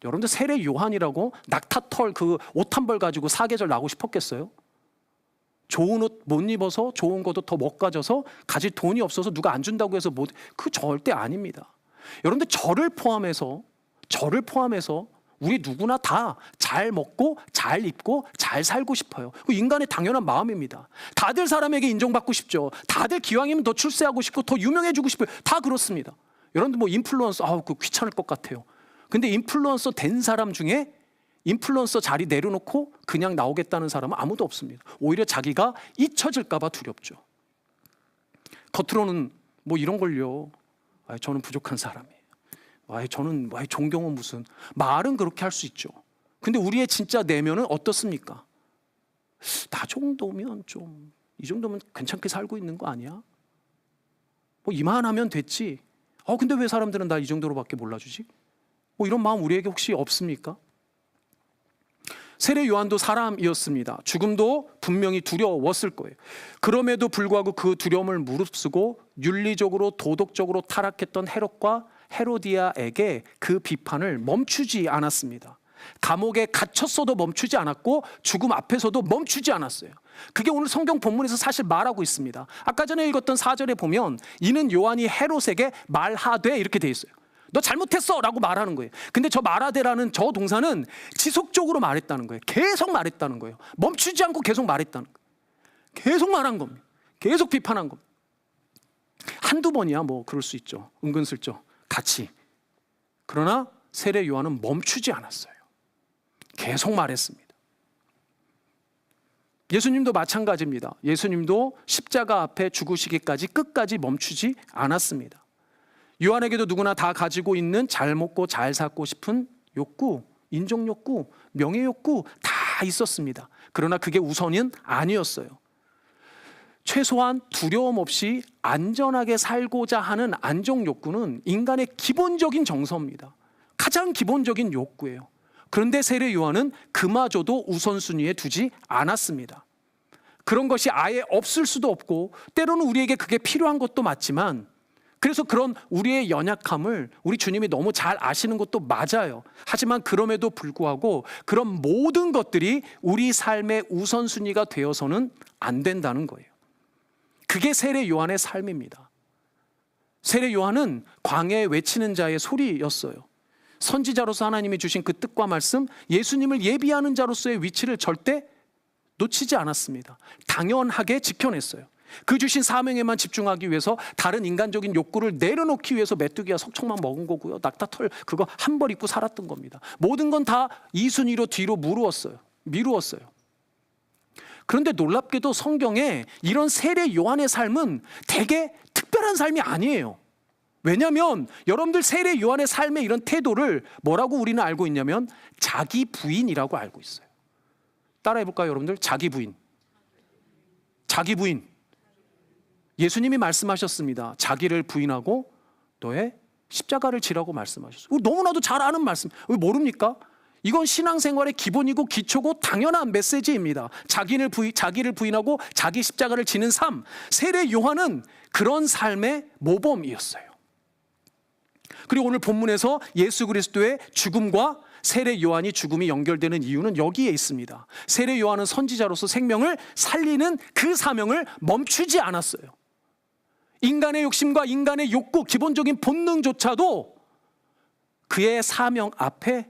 여러분들 세례 요한이라고 낙타털 그 옷 한 벌 가지고 사계절 나고 싶었겠어요? 좋은 옷 못 입어서 좋은 것도 더 못 가져서 가질 돈이 없어서 누가 안 준다고 해서 그 절대 아닙니다. 여러분들 저를 포함해서 우리 누구나 다 잘 먹고 잘 입고 잘 살고 싶어요. 그 인간의 당연한 마음입니다. 다들 사람에게 인정받고 싶죠. 다들 기왕이면 더 출세하고 싶고 더 유명해지고 싶어요. 다 그렇습니다. 여러분들 인플루언서 그 귀찮을 것 같아요. 근데 인플루언서 된 사람 중에 인플루언서 자리 내려놓고 그냥 나오겠다는 사람은 아무도 없습니다. 오히려 자기가 잊혀질까 봐 두렵죠. 겉으로는 이런 걸요. 저는 부족한 사람이에요. 저는 존경은 무슨. 말은 그렇게 할 수 있죠. 근데 우리의 진짜 내면은 어떻습니까? 나 정도면 이 정도면 괜찮게 살고 있는 거 아니야? 이만하면 됐지. 근데 왜 사람들은 나 이 정도로밖에 몰라주지? 이런 마음 우리에게 혹시 없습니까? 세례 요한도 사람이었습니다. 죽음도 분명히 두려웠을 거예요. 그럼에도 불구하고 그 두려움을 무릅쓰고 윤리적으로 도덕적으로 타락했던 헤롯과 헤로디아에게 그 비판을 멈추지 않았습니다. 감옥에 갇혔어도 멈추지 않았고 죽음 앞에서도 멈추지 않았어요. 그게 오늘 성경 본문에서 사실 말하고 있습니다. 아까 전에 읽었던 4절에 보면 이는 요한이 헤롯에게 말하되 이렇게 돼 있어요. 너 잘못했어 라고 말하는 거예요. 근데 저 말하되라는 저 동사는 지속적으로 말했다는 거예요. 계속 말했다는 거예요. 멈추지 않고 계속 말했다는 거예요. 계속 말한 겁니다. 계속 비판한 겁니다. 한두 번이야 그럴 수 있죠. 은근슬쩍 같이. 그러나 세례 요한은 멈추지 않았어요. 계속 말했습니다. 예수님도 마찬가지입니다. 예수님도 십자가 앞에 죽으시기까지 끝까지 멈추지 않았습니다. 요한에게도 누구나 다 가지고 있는 잘 먹고 잘 살고 싶은 욕구, 인정 욕구, 명예 욕구 다 있었습니다. 그러나 그게 우선은 아니었어요. 최소한 두려움 없이 안전하게 살고자 하는 안정 욕구는 인간의 기본적인 정서입니다. 가장 기본적인 욕구예요. 그런데 세례 요한은 그마저도 우선순위에 두지 않았습니다. 그런 것이 아예 없을 수도 없고 때로는 우리에게 그게 필요한 것도 맞지만 그래서 그런 우리의 연약함을 우리 주님이 너무 잘 아시는 것도 맞아요. 하지만 그럼에도 불구하고 그런 모든 것들이 우리 삶의 우선순위가 되어서는 안 된다는 거예요. 그게 세례 요한의 삶입니다. 세례 요한은 광야에 외치는 자의 소리였어요. 선지자로서 하나님이 주신 그 뜻과 말씀, 예수님을 예비하는 자로서의 위치를 절대 놓치지 않았습니다. 당연하게 지켜냈어요. 그 주신 사명에만 집중하기 위해서 다른 인간적인 욕구를 내려놓기 위해서 메뚜기와 석청만 먹은 거고요. 낙타털 그거 한 벌 입고 살았던 겁니다. 모든 건 다 이 순위로 뒤로 미루었어요. 그런데 놀랍게도 성경에 이런 세례 요한의 삶은 되게 특별한 삶이 아니에요. 왜냐하면 여러분들 세례 요한의 삶의 이런 태도를 뭐라고 우리는 알고 있냐면 자기 부인이라고 알고 있어요. 따라해 볼까요, 여러분들? 자기 부인. 예수님이 말씀하셨습니다. 자기를 부인하고 너의 십자가를 지라고 말씀하셨어요. 너무나도 잘 아는 말씀. 왜 모릅니까? 이건 신앙생활의 기본이고 기초고 당연한 메시지입니다. 자기를 부인하고 자기 십자가를 지는 삶. 세례 요한은 그런 삶의 모범이었어요. 그리고 오늘 본문에서 예수 그리스도의 죽음과 세례 요한이 죽음이 연결되는 이유는 여기에 있습니다. 세례 요한은 선지자로서 생명을 살리는 그 사명을 멈추지 않았어요. 인간의 욕심과 인간의 욕구, 기본적인 본능조차도 그의 사명 앞에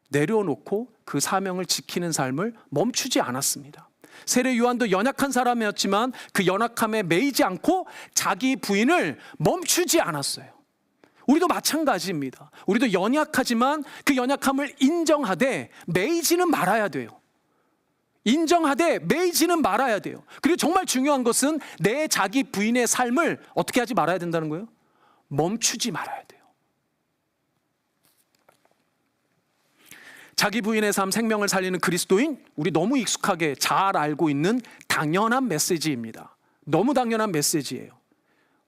내려놓고 그 사명을 지키는 삶을 멈추지 않았습니다. 세례 요한도 연약한 사람이었지만 그 연약함에 매이지 않고 자기 부인을 멈추지 않았어요. 우리도 마찬가지입니다. 우리도 연약하지만 그 연약함을 인정하되 매이지는 말아야 돼요. 인정하되 매이지는 말아야 돼요. 그리고 정말 중요한 것은 내 자기 부인의 삶을 어떻게 하지 말아야 된다는 거예요? 멈추지 말아야 돼요. 자기 부인의 삶, 생명을 살리는 그리스도인, 우리 너무 익숙하게 잘 알고 있는 당연한 메시지입니다. 너무 당연한 메시지예요.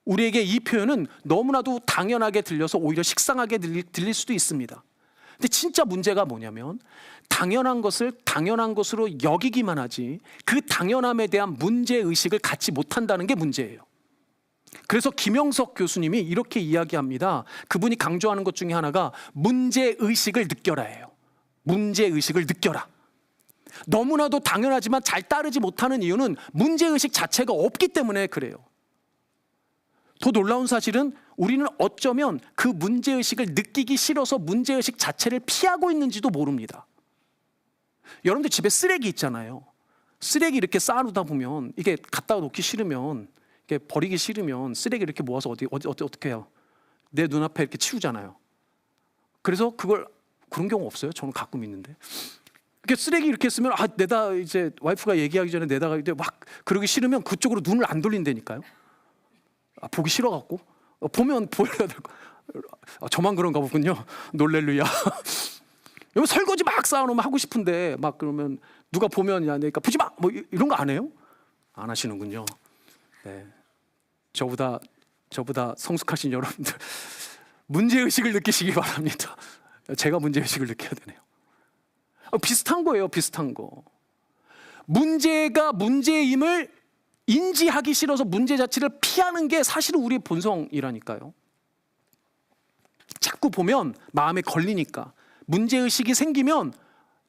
우리에게 이 표현은 너무나도 당연하게 들려서 오히려 식상하게 들릴 수도 있습니다. 근데 진짜 문제가 뭐냐면 당연한 것을 당연한 것으로 여기기만 하지 그 당연함에 대한 문제의식을 갖지 못한다는 게 문제예요. 그래서 김영석 교수님이 이렇게 이야기합니다. 그분이 강조하는 것 중에 하나가 문제의식을 느껴라예요. 문제의식을 느껴라. 너무나도 당연하지만 잘 따르지 못하는 이유는 문제의식 자체가 없기 때문에 그래요. 더 놀라운 사실은 우리는 어쩌면 그 문제의식을 느끼기 싫어서 문제의식 자체를 피하고 있는지도 모릅니다. 여러분들 집에 쓰레기 있잖아요. 쓰레기 이렇게 쌓아놓다 보면 이게 갖다 놓기 싫으면, 이게 버리기 싫으면 쓰레기 이렇게 모아서 어떻게 해요? 내 눈앞에 이렇게 치우잖아요. 그래서 그런 경우 없어요? 저는 가끔 있는데. 이렇게 쓰레기 이렇게 쓰면 내다 이제 와이프가 얘기하기 전에 내다가 이제 막 그러기 싫으면 그쪽으로 눈을 안 돌린다니까요. 보기 싫어갖고 보면 보여야 될 거. 저만 그런가 보군요. 놀렐루야. 여기 설거지 막 쌓아놓으면 하고 싶은데 막 그러면 누가 보면 야 내가 보지 마 뭐 이런 거 안 해요? 안 하시는군요. 네. 저보다 성숙하신 여러분들 문제의식을 느끼시기 바랍니다. 제가 문제의식을 느껴야 되네요. 비슷한 거예요. 비슷한 거. 문제가 문제임을 인지하기 싫어서 문제 자체를 피하는 게 사실은 우리의 본성이라니까요. 자꾸 보면 마음에 걸리니까, 문제의식이 생기면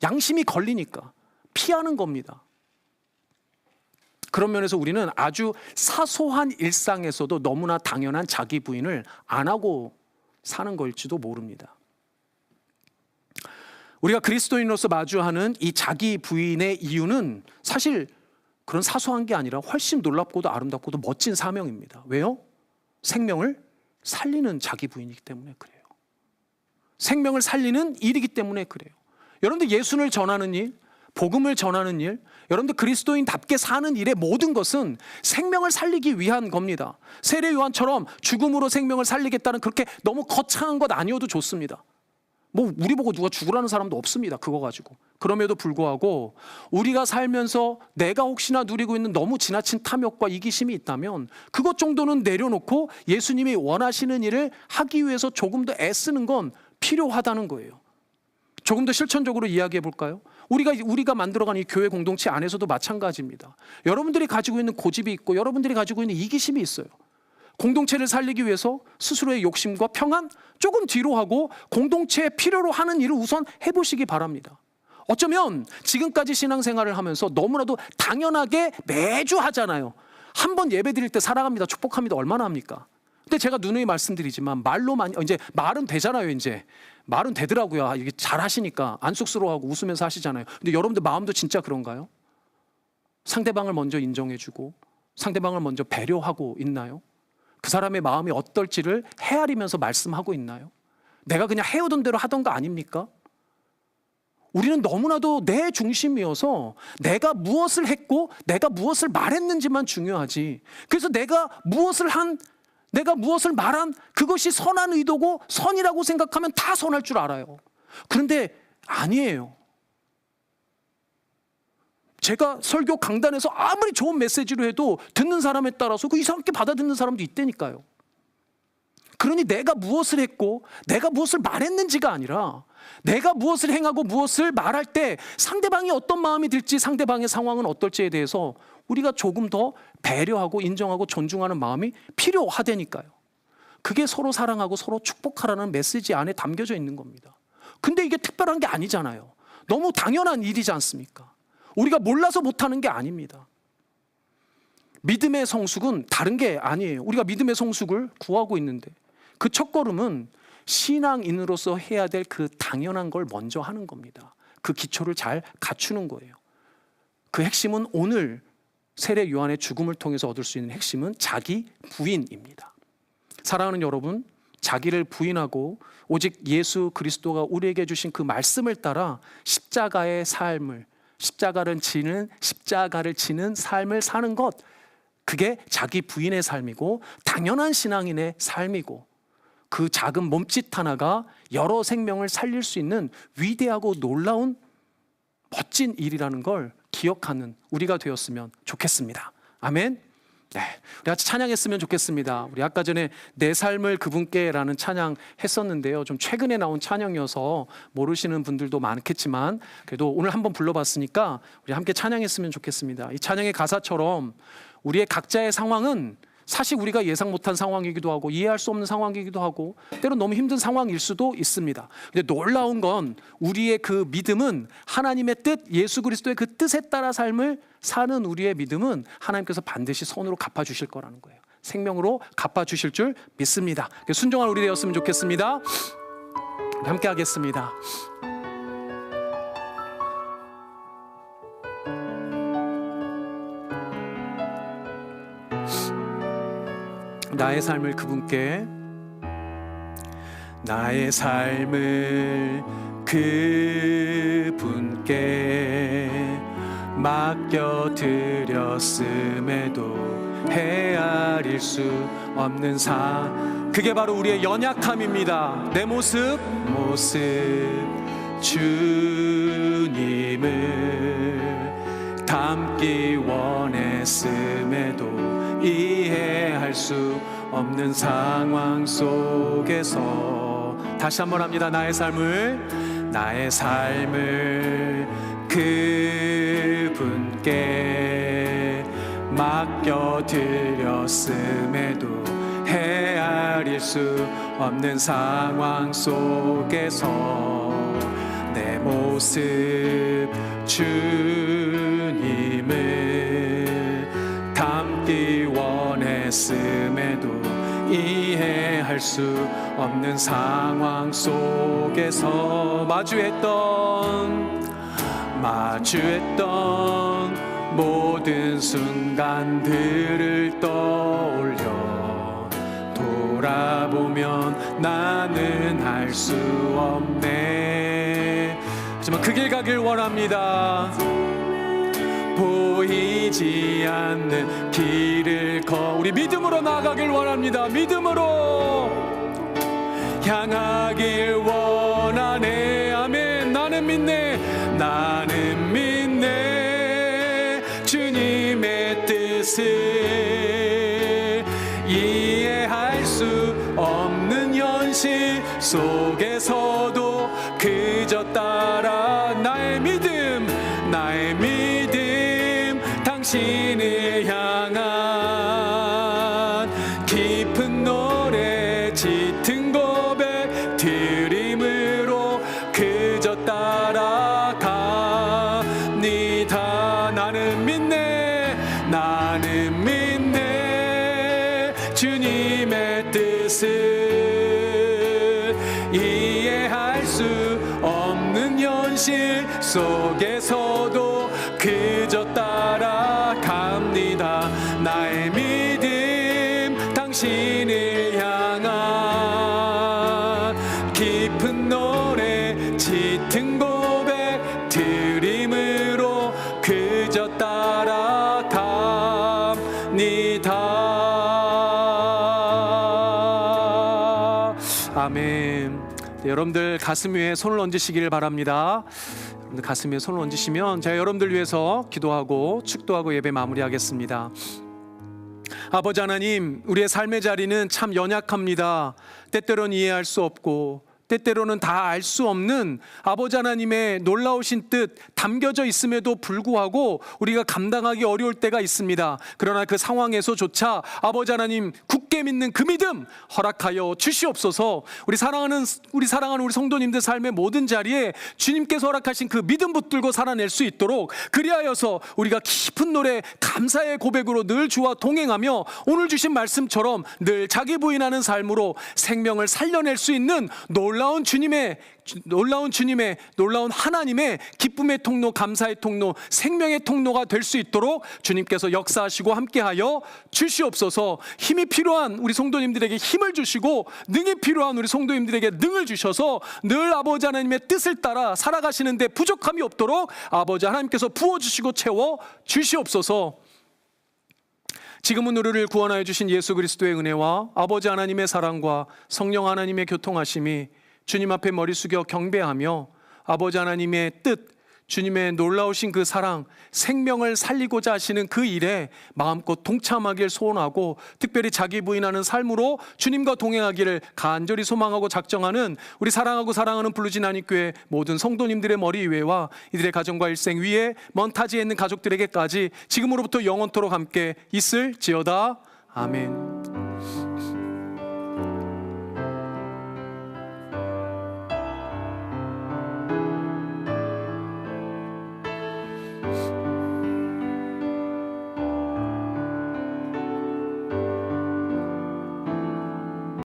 양심이 걸리니까 피하는 겁니다. 그런 면에서 우리는 아주 사소한 일상에서도 너무나 당연한 자기 부인을 안 하고 사는 걸지도 모릅니다. 우리가 그리스도인으로서 마주하는 이 자기 부인의 이유는 사실 그런 사소한 게 아니라 훨씬 놀랍고도 아름답고도 멋진 사명입니다. 왜요? 생명을 살리는 자기 부인이기 때문에 그래요. 생명을 살리는 일이기 때문에 그래요. 여러분들 예수를 전하는 일, 복음을 전하는 일, 여러분들 그리스도인답게 사는 일의 모든 것은 생명을 살리기 위한 겁니다. 세례 요한처럼 죽음으로 생명을 살리겠다는 그렇게 너무 거창한 것 아니어도 좋습니다. 뭐 우리 보고 누가 죽으라는 사람도 없습니다. 그거 가지고. 그럼에도 불구하고 우리가 살면서 내가 혹시나 누리고 있는 너무 지나친 탐욕과 이기심이 있다면 그것 정도는 내려놓고 예수님이 원하시는 일을 하기 위해서 조금 더 애쓰는 건 필요하다는 거예요. 조금 더 실천적으로 이야기해 볼까요? 우리가 만들어가는 이 교회 공동체 안에서도 마찬가지입니다. 여러분들이 가지고 있는 고집이 있고 여러분들이 가지고 있는 이기심이 있어요. 공동체를 살리기 위해서 스스로의 욕심과 평안 조금 뒤로 하고 공동체에 필요로 하는 일을 우선 해보시기 바랍니다. 어쩌면 지금까지 신앙생활을 하면서 너무나도 당연하게 매주 하잖아요. 한 번 예배 드릴 때 사랑합니다, 축복합니다 얼마나 합니까? 근데 제가 누누이 말씀드리지만 말로만 이제 말은 되잖아요. 이제 말은 되더라고요. 이게 잘 하시니까 안 쑥스러워하고 웃으면서 하시잖아요. 근데 여러분들 마음도 진짜 그런가요? 상대방을 먼저 인정해주고 상대방을 먼저 배려하고 있나요? 그 사람의 마음이 어떨지를 헤아리면서 말씀하고 있나요? 내가 그냥 해오던 대로 하던 거 아닙니까? 우리는 너무나도 내 중심이어서 내가 무엇을 했고 내가 무엇을 말했는지만 중요하지. 그래서 내가 무엇을 말한 그것이 선한 의도고 선이라고 생각하면 다 선할 줄 알아요. 그런데 아니에요. 제가 설교 강단에서 아무리 좋은 메시지로 해도 듣는 사람에 따라서 그 이상하게 받아듣는 사람도 있다니까요. 그러니 내가 무엇을 했고 내가 무엇을 말했는지가 아니라 내가 무엇을 행하고 무엇을 말할 때 상대방이 어떤 마음이 들지 상대방의 상황은 어떨지에 대해서 우리가 조금 더 배려하고 인정하고 존중하는 마음이 필요하다니까요. 그게 서로 사랑하고 서로 축복하라는 메시지 안에 담겨져 있는 겁니다. 근데 이게 특별한 게 아니잖아요. 너무 당연한 일이지 않습니까? 우리가 몰라서 못하는 게 아닙니다. 믿음의 성숙은 다른 게 아니에요. 우리가 믿음의 성숙을 구하고 있는데 그 첫걸음은 신앙인으로서 해야 될 그 당연한 걸 먼저 하는 겁니다. 그 기초를 잘 갖추는 거예요. 그 핵심은 오늘 세례 요한의 죽음을 통해서 얻을 수 있는 핵심은 자기 부인입니다. 사랑하는 여러분, 자기를 부인하고 오직 예수 그리스도가 우리에게 주신 그 말씀을 따라 십자가의 삶을 십자가를 지는 삶을 사는 것, 그게 자기 부인의 삶이고 당연한 신앙인의 삶이고, 그 작은 몸짓 하나가 여러 생명을 살릴 수 있는 위대하고 놀라운 멋진 일이라는 걸 기억하는 우리가 되었으면 좋겠습니다. 아멘. 네, 우리 같이 찬양했으면 좋겠습니다. 우리 아까 전에 내 삶을 그분께라는 찬양 했었는데요, 좀 최근에 나온 찬양이어서 모르시는 분들도 많겠지만 그래도 오늘 한번 불러봤으니까 우리 함께 찬양했으면 좋겠습니다. 이 찬양의 가사처럼 우리의 각자의 상황은 사실 우리가 예상 못한 상황이기도 하고 이해할 수 없는 상황이기도 하고 때론 너무 힘든 상황일 수도 있습니다. 근데 놀라운 건 우리의 그 믿음은 하나님의 뜻, 예수 그리스도의 그 뜻에 따라 삶을 사는 우리의 믿음은 하나님께서 반드시 선으로 갚아주실 거라는 거예요. 생명으로 갚아주실 줄 믿습니다. 순종한 우리 되었으면 좋겠습니다. 함께 하겠습니다. 나의 삶을 그분께, 나의 삶을 그분께 맡겨드렸음에도 헤아릴 수 없는 그게 바로 우리의 연약함입니다. 내 모습 주님을 닮기 원했음에도 이해할 수 없는 상황 속에서 다시 한번 합니다. 나의 삶을 그분께 맡겨드렸음에도 헤아릴 수 없는 상황 속에서 내 모습 주님을 닮기 원했음에도 이해할 수 없는 상황 속에서 마주했던 모든 순간들을 떠올려 돌아보면 나는 알 수 없네. 하지만 그 길 가길 원합니다. 보이지 않는 길을 우리 믿음으로 나아가길 원합니다. 믿음으로 향하길 원하네. 아멘. 나는 믿네 주님의 뜻을 이해할 수 없는 현실 속에서도 그저 따라 나의 믿음 당신을 향한 깊은 노래 짙은 고백 드림으로 그저 따라갑니다. 나는 믿네 주님의 뜻을 이해할 수 없는 현실 속에서도 그저 따라갑니다. 나의 믿음 당신을 향한 깊은 노래 짙은 고백 드림으로 그저 따라갑니다. 아멘. 네, 여러분들 가슴 위에 손을 얹으시기를 바랍니다. 가슴 위에 손을 얹으시면 제가 여러분들 위해서 기도하고 축도하고 예배 마무리하겠습니다. 아버지 하나님, 우리의 삶의 자리는 참 연약합니다. 때때로는 이해할 수 없고 때때로는 다 알 수 없는 아버지 하나님의 놀라우신 뜻 담겨져 있음에도 불구하고 우리가 감당하기 어려울 때가 있습니다. 그러나 그 상황에서조차 아버지 하나님 굳게 믿는 그 믿음 허락하여 주시옵소서. 우리 사랑하는 우리 성도님들 삶의 모든 자리에 주님께서 허락하신 그 믿음 붙들고 살아낼 수 있도록, 그리하여서 우리가 깊은 노래 감사의 고백으로 늘 주와 동행하며 오늘 주신 말씀처럼 늘 자기 부인하는 삶으로 생명을 살려낼 수 있는 놀라운 놀라운 주님의 놀라운 하나님의 기쁨의 통로, 감사의 통로, 생명의 통로가 될 수 있도록 주님께서 역사하시고 함께하여 주시옵소서. 힘이 필요한 우리 성도님들에게 힘을 주시고 능이 필요한 우리 성도님들에게 능을 주셔서 늘 아버지 하나님의 뜻을 따라 살아가시는데 부족함이 없도록 아버지 하나님께서 부어주시고 채워 주시옵소서. 지금은 우리를 구원하여 주신 예수 그리스도의 은혜와 아버지 하나님의 사랑과 성령 하나님의 교통하심이 주님 앞에 머리 숙여 경배하며 아버지 하나님의 뜻, 주님의 놀라우신 그 사랑, 생명을 살리고자 하시는 그 일에 마음껏 동참하길 소원하고 특별히 자기 부인하는 삶으로 주님과 동행하기를 간절히 소망하고 작정하는 우리 사랑하고 사랑하는 블루진 한인교회 모든 성도님들의 머리 위에와 이들의 가정과 일생 위에 먼 타지에 있는 가족들에게까지 지금으로부터 영원토록 함께 있을지어다. 아멘.